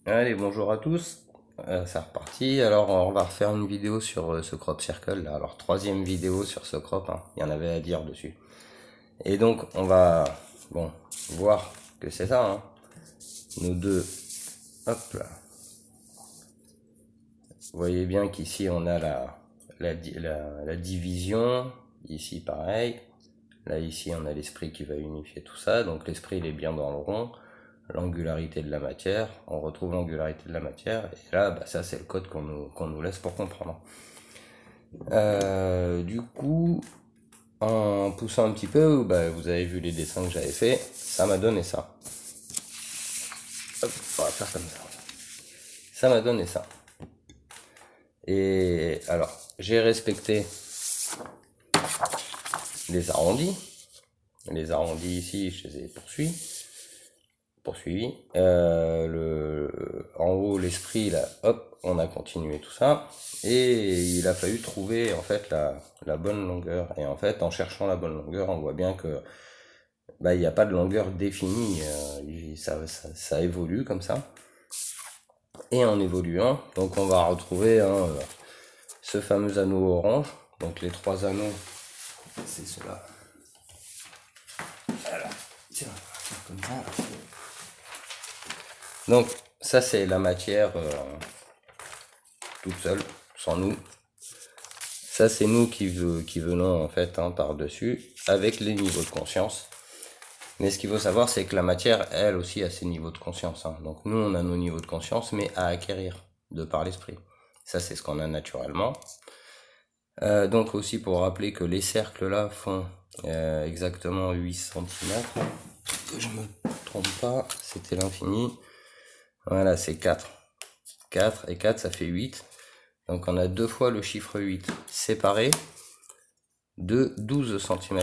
Allez, bonjour à tous. C'est reparti. Alors, on va refaire une vidéo sur ce crop circle là. Alors, troisième vidéo sur ce crop, hein. Il y en avait à dire dessus. Et donc, on va, bon, voir que c'est ça, hein. Nos deux, hop là. Vous voyez bien qu'ici, on a la division. Ici, pareil. Là, ici, on a l'esprit qui va unifier tout ça. Donc, l'esprit, il est bien dans le rond. L'angularité de la matière, on retrouve l'angularité de la matière, et là, ça c'est le code qu'on nous laisse pour comprendre. Du coup, en poussant un petit peu, vous avez vu les dessins que j'avais fait, ça m'a donné ça. Hop, on va faire comme ça. Ça m'a donné ça. Et alors, j'ai respecté les arrondis. Les arrondis ici, je les ai poursuivi. En haut, l'esprit, là, hop, on a continué tout ça. Et il a fallu trouver, en fait, la bonne longueur. Et en fait, en cherchant la bonne longueur, on voit bien que, il n'y a pas de longueur définie. Ça évolue comme ça. Et en évoluant, donc on va retrouver ce fameux anneau orange. Donc les trois anneaux, c'est cela. Voilà. Tiens, on va faire comme ça. Donc ça c'est la matière toute seule, sans nous. Ça c'est nous qui venons en fait par-dessus, avec les niveaux de conscience. Mais ce qu'il faut savoir, c'est que la matière, elle aussi, a ses niveaux de conscience. Donc nous, on a nos niveaux de conscience, mais à acquérir, de par l'esprit. Ça, c'est ce qu'on a naturellement. Donc aussi, pour rappeler que les cercles là font exactement 8 cm. Que je me trompe pas, c'était l'infini. Voilà, c'est 4. 4 et 4, ça fait 8. Donc on a deux fois le chiffre 8 séparé de 12 cm.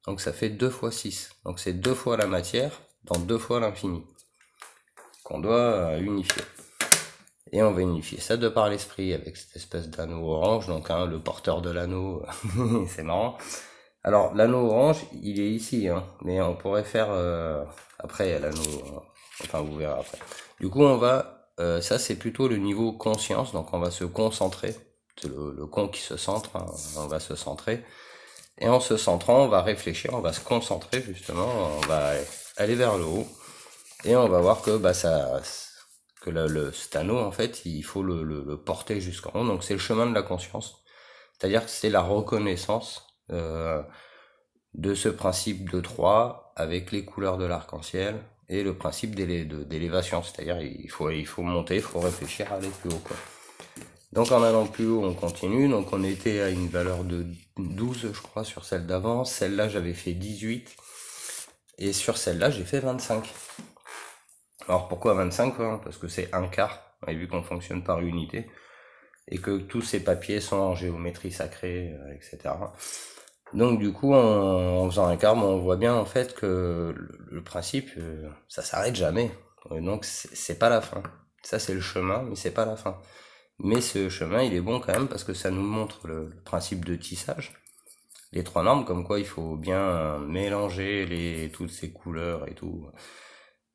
Donc ça fait 2 fois 6. Donc c'est 2 fois la matière dans 2 fois l'infini qu'on doit unifier. Et on va unifier ça de par l'esprit avec cette espèce d'anneau orange. Donc le porteur de l'anneau, c'est marrant. Alors l'anneau orange, il est ici, mais on pourrait faire après l'anneau. Enfin, vous verrez après. Du coup, on va, ça c'est plutôt le niveau conscience. Donc on va se concentrer. C'est le con qui se centre. On va se centrer. Et en se centrant, on va réfléchir, on va se concentrer justement, on va aller vers le haut. Et on va voir que cet anneau, en fait, il faut le porter jusqu'en haut. Donc c'est le chemin de la conscience. C'est-à-dire que c'est la reconnaissance de ce principe de 3 avec les couleurs de l'arc-en-ciel et le principe d'élévation. C'est-à-dire il faut monter, il faut réfléchir à aller plus haut, quoi. Donc en allant plus haut, on continue. Donc on était à une valeur de 12, je crois, sur celle d'avant. Celle-là, j'avais fait 18. Et sur celle-là, j'ai fait 25. Alors pourquoi 25 quoi? Parce que c'est un quart. Et vu qu'on fonctionne par unité. Et que tous ces papiers sont en géométrie sacrée, etc. Donc du coup, en faisant un quart, on voit bien en fait que le principe, ça s'arrête jamais. Donc c'est pas la fin. Ça c'est le chemin, mais c'est pas la fin. Mais ce chemin, il est bon quand même parce que ça nous montre le principe de tissage. Les trois normes, comme quoi il faut bien mélanger toutes ces couleurs et tout,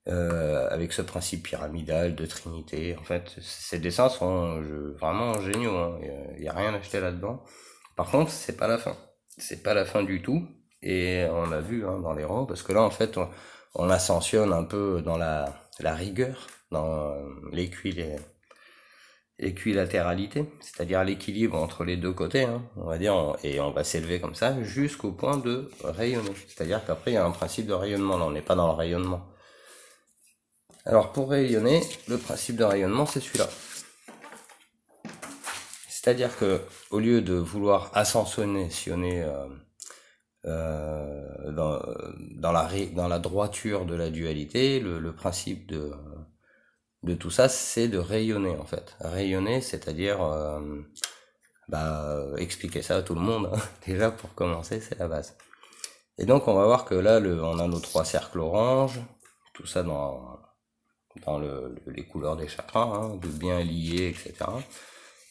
avec ce principe pyramidal de trinité. En fait, ces dessins sont vraiment géniaux. Il n'y a rien à acheter là-dedans. Par contre, c'est pas la fin. C'est pas la fin du tout. Et on l'a vu dans les rangs, parce que là, en fait, on ascensionne un peu dans la rigueur, dans l'équilatéralité, c'est-à-dire l'équilibre entre les deux côtés, on va dire, et on va s'élever comme ça jusqu'au point de rayonner. C'est-à-dire qu'après, il y a un principe de rayonnement, là, on n'est pas dans le rayonnement. Alors, pour rayonner, le principe de rayonnement, c'est celui-là. C'est-à-dire que, au lieu de vouloir ascensionner dans la droiture de la dualité, le principe de tout ça, c'est de rayonner en fait. Rayonner, c'est-à-dire expliquer ça à tout le monde. Déjà pour commencer, c'est la base. Et donc on va voir que là, on a nos trois cercles orange, tout ça dans les couleurs des chakras, de bien liés, etc.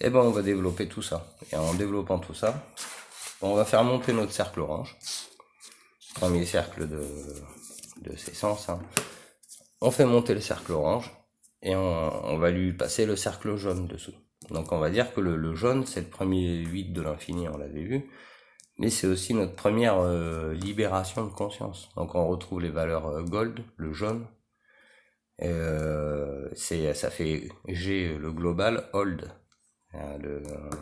Et ben on va développer tout ça. Et en développant tout ça, on va faire monter notre cercle orange. Premier cercle de ces sens. On fait monter le cercle orange. et on va lui passer le cercle jaune dessous. Donc on va dire que le jaune, c'est le premier 8 de l'infini, on l'avait vu, mais c'est aussi notre première libération de conscience. Donc on retrouve les valeurs gold, le jaune, ça fait G le global, old.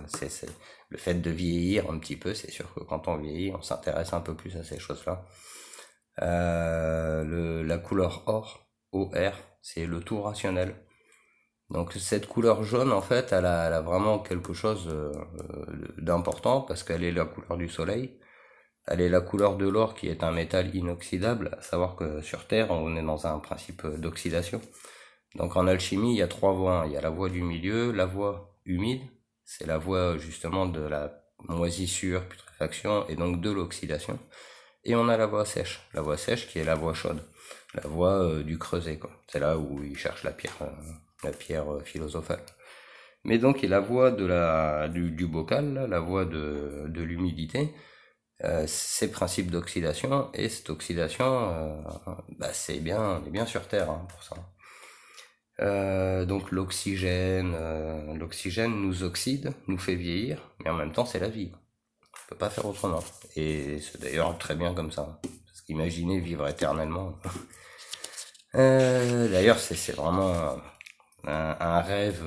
C'est le fait de vieillir un petit peu, c'est sûr que quand on vieillit, on s'intéresse un peu plus à ces choses-là. La couleur or, OR, c'est le tout rationnel. Donc cette couleur jaune, en fait, elle a vraiment quelque chose d'important parce qu'elle est la couleur du soleil. Elle est la couleur de l'or qui est un métal inoxydable, à savoir que sur Terre, on est dans un principe d'oxydation. Donc en alchimie, il y a 3 voies. Il y a la voie du milieu, la voie humide, c'est la voie justement de la moisissure, putréfaction et donc de l'oxydation. Et on a la voie sèche qui est la voie chaude, la voie du creuset, quoi. C'est là où ils cherchent la pierre philosophale. Mais donc, il y a la voie du bocal, là, la voie de l'humidité, ces principes d'oxydation, et cette oxydation, on est bien sur Terre hein, pour ça. Donc l'oxygène nous oxyde, nous fait vieillir, mais en même temps c'est la vie. On peut pas faire autrement. Et c'est d'ailleurs très bien comme ça. Parce qu'imaginez vivre éternellement. D'ailleurs c'est vraiment un rêve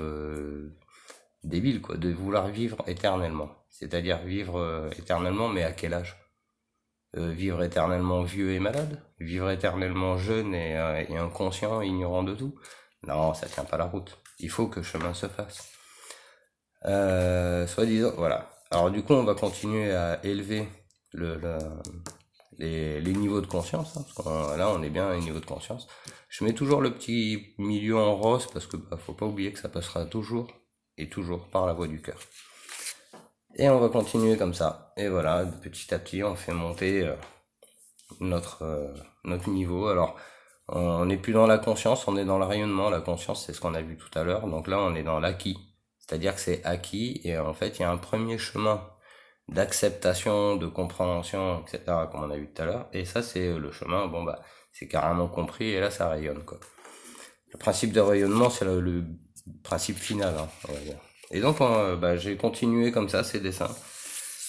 débile quoi, de vouloir vivre éternellement. C'est-à-dire vivre éternellement, mais à quel âge? Vivre éternellement vieux et malade? Vivre éternellement jeune et inconscient, ignorant de tout? Non, ça tient pas la route. Il faut que chemin se fasse. Soi-disant, voilà. Alors du coup, on va continuer à élever les niveaux de conscience, hein, parce que là, on est bien à un niveau de conscience. Je mets toujours le petit milieu en rose parce que faut pas oublier que ça passera toujours et toujours par la voie du cœur. Et on va continuer comme ça. Et voilà, petit à petit, on fait monter notre niveau. Alors, on n'est plus dans la conscience, on est dans le rayonnement. La conscience, c'est ce qu'on a vu tout à l'heure. Donc là, on est dans l'acquis. C'est-à-dire que c'est acquis et en fait, il y a un premier chemin d'acceptation, de compréhension, etc., comme on a vu tout à l'heure. Et ça, c'est le chemin, c'est carrément compris et là, ça rayonne, quoi. Le principe de rayonnement, c'est le principe final, hein, on va dire. Et donc, j'ai continué comme ça, ces dessins,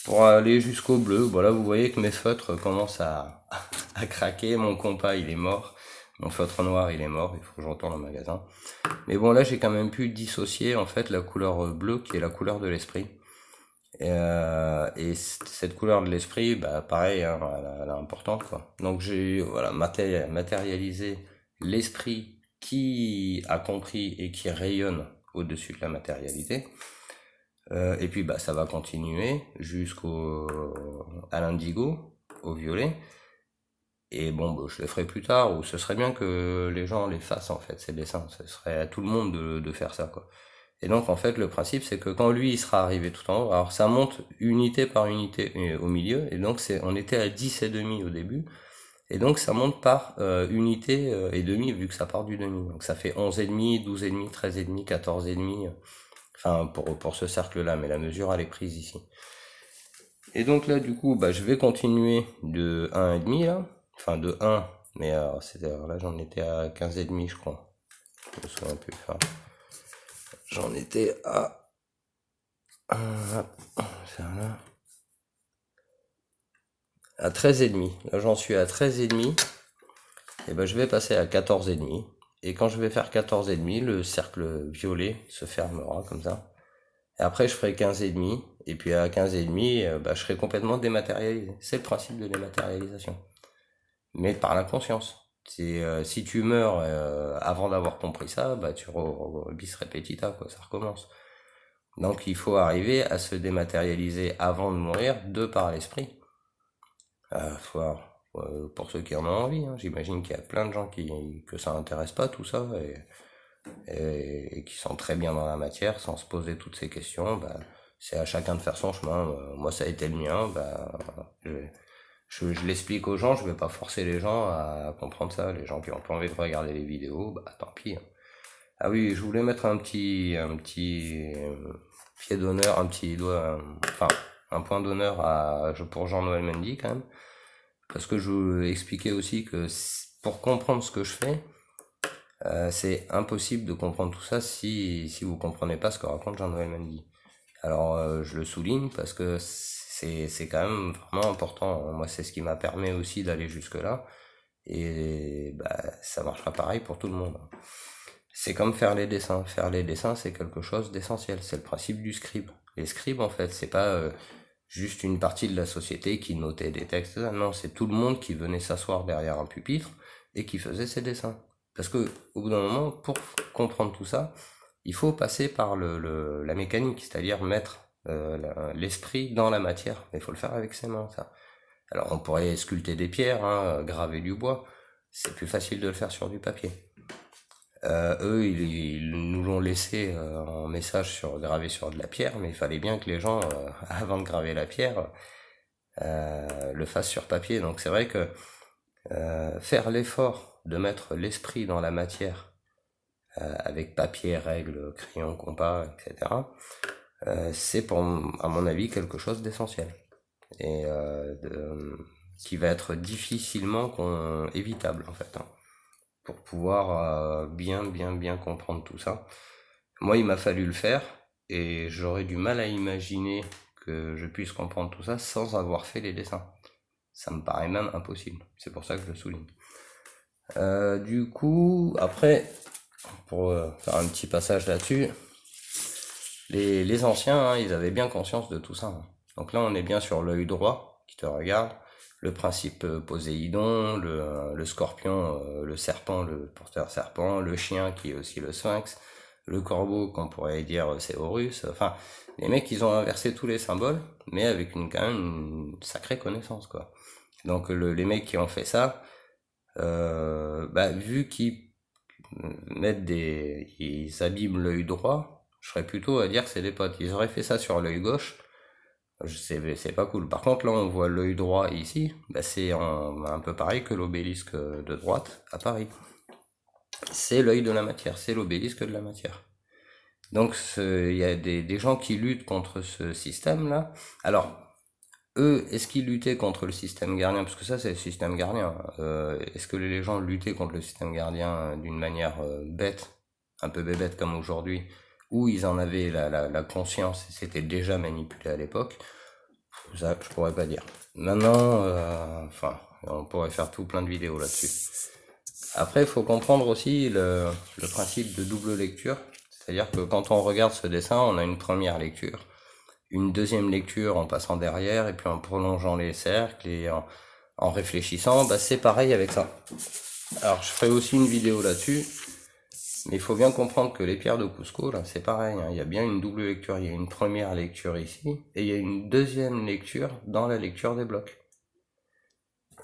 pour aller jusqu'au bleu. Voilà, vous voyez que mes feutres commencent à craquer. Mon compas, il est mort. Mon feutre noir, il est mort. Il faut que je retourne au magasin. Mais bon, là, j'ai quand même pu dissocier, en fait, la couleur bleue, qui est la couleur de l'esprit. Et cette couleur de l'esprit, pareil, hein, elle est importante, quoi. Donc, j'ai, voilà, matérialisé l'esprit qui a compris et qui rayonne au-dessus de la matérialité. Et puis ça va continuer à l'indigo, au violet. Et je les ferai plus tard, ou ce serait bien que les gens les fassent en fait, ces dessins. Ce serait à tout le monde de faire ça, quoi. Et donc en fait le principe c'est que quand lui il sera arrivé tout en haut, alors ça monte unité par unité au milieu, et donc on était à 10,5 au début, et donc ça monte par unité et demi vu que ça part du demi. Donc ça fait 11,5, 12,5, 13,5, 14,5. Enfin, pour ce cercle-là, mais la mesure, elle est prise ici. Et donc là, du coup, je vais continuer de 1,5 là. Enfin, de 1, mais là, j'en étais à 15,5, je crois. Je me souviens plus. Enfin, j'en étais à... à 13,5. Là, j'en suis à 13,5. Et je vais passer à 14,5. Et quand je vais faire 14,5, le cercle violet se fermera comme ça. Et après, je ferai 15,5. Et puis à 15,5, je serai complètement dématérialisé. C'est le principe de dématérialisation. Mais par l'inconscience. Si tu meurs avant d'avoir compris ça, tu bis repetita, quoi, ça recommence. Donc il faut arriver à se dématérialiser avant de mourir, de par l'esprit. Pour ceux qui en ont envie, hein. J'imagine qu'il y a plein de gens que ça intéresse pas tout ça et qui sont très bien dans la matière sans se poser toutes ces questions. C'est à chacun de faire son chemin. Moi ça a été le mien. Je l'explique aux gens, je vais pas forcer les gens à comprendre ça. Les gens qui ont pas envie de regarder les vidéos, tant pis. Ah oui, je voulais mettre un petit pied d'honneur, un petit doigt, un point d'honneur pour Jean-Noël Mendy quand même. Parce que je expliquais aussi que pour comprendre ce que je fais, C'est impossible de comprendre tout ça si vous comprenez pas ce que raconte Jean-Noël Mendy. Alors je le souligne parce que c'est quand même vraiment important. Moi c'est ce qui m'a permis aussi d'aller jusque là et bah, ça marchera pareil pour tout le monde. C'est comme faire les dessins. Faire les dessins c'est quelque chose d'essentiel. C'est le principe du scribe. Les scribes en fait c'est pas juste une partie de la société qui notait des textes. Non, c'est tout le monde qui venait s'asseoir derrière un pupitre et qui faisait ses dessins. Parce que au bout d'un moment, pour comprendre tout ça, il faut passer par la mécanique, c'est-à-dire mettre l'esprit dans la matière. Mais il faut le faire avec ses mains, ça. Alors on pourrait sculpter des pierres, hein, graver du bois. C'est plus facile de le faire sur du papier. Eux, ils nous l'ont laissé en message gravé sur de la pierre, mais il fallait bien que les gens, avant de graver la pierre, le fassent sur papier. Donc c'est vrai que faire l'effort de mettre l'esprit dans la matière, avec papier, règles, crayon, compas, etc., c'est à mon avis quelque chose d'essentiel et qui va être difficilement évitable en fait, hein, pour pouvoir bien comprendre tout ça. Moi, il m'a fallu le faire et j'aurais du mal à imaginer que je puisse comprendre tout ça sans avoir fait les dessins. Ça me paraît même impossible. C'est pour ça que je le souligne. Du coup, après, pour faire un petit passage là-dessus, les anciens, hein, ils avaient bien conscience de tout ça, hein. Donc là, on est bien sur l'œil droit qui te regarde, le principe Poséidon, le scorpion, le serpent, le porteur serpent, le chien qui est aussi le sphinx, le corbeau qu'on pourrait dire c'est Horus. Enfin, les mecs, ils ont inversé tous les symboles, mais avec quand même une sacrée connaissance, quoi. Donc les mecs qui ont fait ça, vu qu'ils ils abîment l'œil droit, je serais plutôt à dire que c'est des potes. Ils auraient fait ça sur l'œil gauche, c'est pas cool. Par contre là on voit l'œil droit ici, c'est un peu pareil que l'obélisque de droite à Paris. C'est l'œil de la matière, c'est l'obélisque de la matière. Donc il y a des gens qui luttent contre ce système là. Alors eux, est-ce qu'ils luttaient contre le système gardien? Parce que ça, c'est le système gardien. Est-ce que les gens luttaient contre le système gardien d'une manière bête, un peu bébête comme aujourd'hui, où ils en avaient la conscience et c'était déjà manipulé à l'époque? Ça, je pourrais pas dire. Maintenant, on pourrait faire tout plein de vidéos là-dessus. Après, il faut comprendre aussi le principe de double lecture. C'est-à-dire que quand on regarde ce dessin, on a une première lecture, une deuxième lecture en passant derrière, et puis en prolongeant les cercles et en réfléchissant, c'est pareil avec ça. Alors je ferai aussi une vidéo là-dessus, mais il faut bien comprendre que les pierres de Cusco, là, c'est pareil, hein, il y a bien une double lecture, il y a une première lecture ici, et il y a une deuxième lecture dans la lecture des blocs.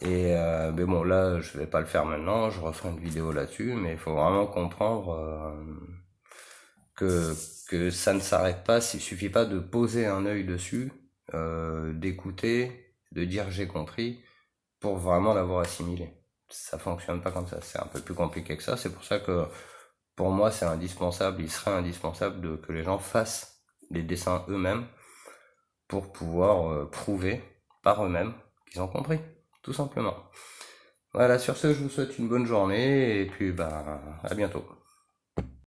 Et mais bon, là, je vais pas le faire maintenant, je referai une vidéo là-dessus, mais il faut vraiment comprendre que ça ne s'arrête pas, il suffit pas de poser un œil dessus, d'écouter, de dire j'ai compris, pour vraiment l'avoir assimilé. Ça fonctionne pas comme ça, c'est un peu plus compliqué que ça, c'est pour ça que pour moi c'est indispensable, il serait indispensable que les gens fassent les dessins eux-mêmes pour pouvoir prouver par eux-mêmes qu'ils ont compris, tout simplement. Voilà, sur ce je vous souhaite une bonne journée et puis à bientôt.